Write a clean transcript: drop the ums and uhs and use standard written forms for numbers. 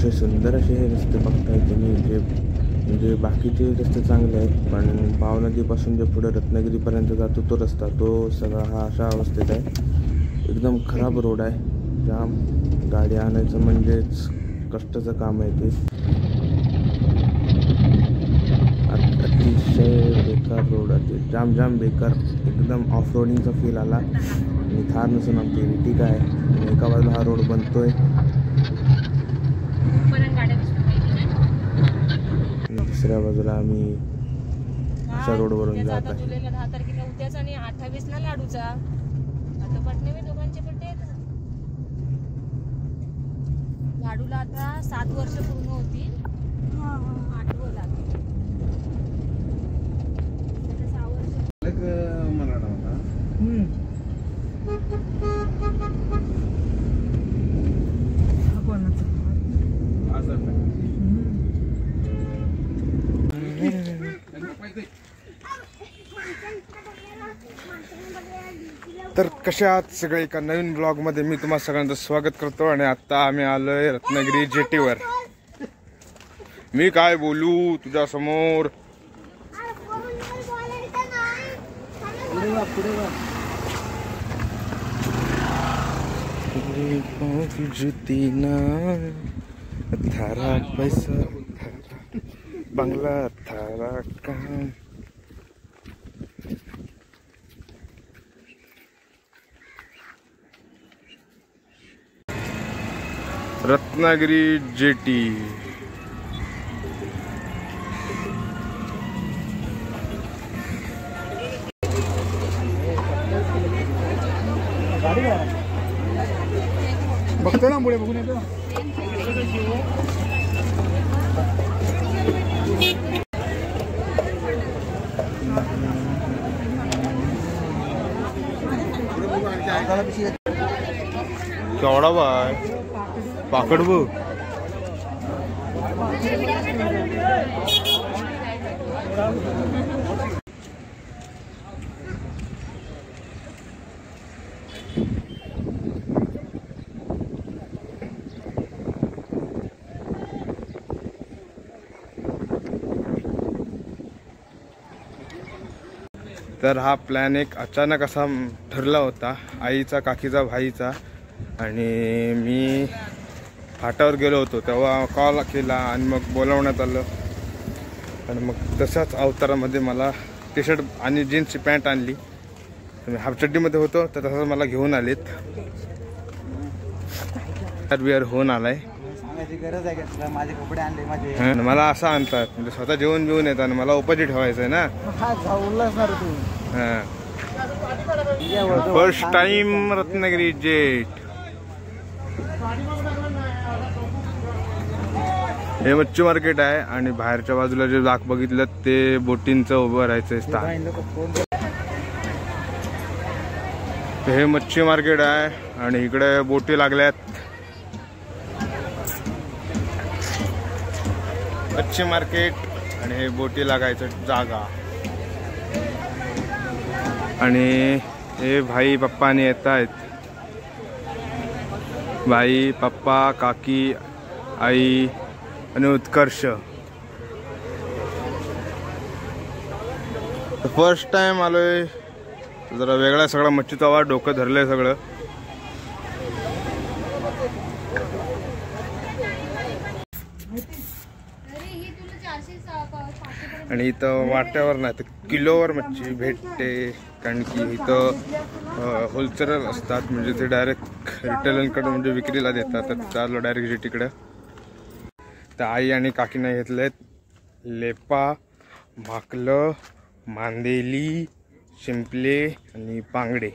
अतिशय सुंदर असे हे रस्ते बघताय तुम्ही. जे म्हणजे बाकीचे रस्ते चांगले आहेत, पण पाव नदीपासून जे पुढे रत्नागिरीपर्यंत जातो तो रस्ता, तो सगळा हा अशा अवस्थेत आहे. एकदम खराब रोड आहे. जाम गाडी आणायचं म्हणजेच कष्टाचं काम आहे ते. अतिशय बेकार रोड आहे, जाम बेकार. एकदम ऑफ रोडिंगचा फील आला. आणि थार नसून आमची इर्टिगा आहे आणि एका बाजूला हा रोड बनतोय, दुसऱ्या बाजूला आम्ही अशा रोडवरून जात आहे. 10 तारखेला उद्याच आणि 28 ला लाडूचा. आता पटणे मी दोघांचे बड्डे आहेत. लाडूला आता 7 वर्ष पूर्ण होतील. 8वं लागेल. त्याला 6 वर्ष मला नव्हता. तर कशा आहात सगळे, एका नवीन ब्लॉग मध्ये मी तुम्हा सगळ्यांचं स्वागत करतो. आणि आता आम्ही आलोय रत्नागिरी जेटीवर. मी काय बोलू तुझ्या समोर. थारा पैसा बंगला थारा काम. रत्नागिरी जेटी. बघतो ना पुढे बघून येतो. केवढा बाय पाकड बघ. तर हा प्लॅन एक अचानक असा ठरला होता, आईचा, काकीचा, भाईचा. आणि मी फाटावर गेलो होतो तेव्हा कॉल केला आणि मग बोलावण्यात आलं. आणि मग तशाच अवतारामध्ये मला टी शर्ट आणि जीन्सची पॅन्ट आणली. मी हाफ चड्डीमध्ये होतो तर तसंच मला घेऊन आलेत. विअर होऊन आलाय. माझे कपडे आणले माझे. मला असं आणतात म्हणजे स्वतः जेवण बिवून येतात आणि मला उपाशी ठेवायचं आहे ना. First time Ratnagiri jet. हे मच्छी मार्केट आहे आणि बाहेरच्या बाजूला जे दाख बघितलं ते बोटींचं उभं राहायचं स्थान. हे मच्छी मार्केट आहे आणि इकडे बोटी लागल्यात. मच्छी मार्केट आणि हे बोटी लागायचं जागा. आणि हे भाई पप्पाने येत आहेत. भाई, पप्पा, काकी, आई आणि उत्कर्ष. फर्स्ट टाइम आलोय, जरा वेगळा सगळा मच्छीचा वाट, डोकं धरलंय सगळं. आणि इथं वाट्यावर नाही तर किलोवर मच्छी भेटते, कारण की इथं होलसेलर असतात, म्हणजे ते डायरेक्ट रिटेलरकडे म्हणजे विक्रीला देतात. तर चाललो डायरेक्ट जेटीकडं. तर आई आणि काकीने घेतलेत लेपा, भाकलं, मांदेली, शिंपले आणि पांगडे.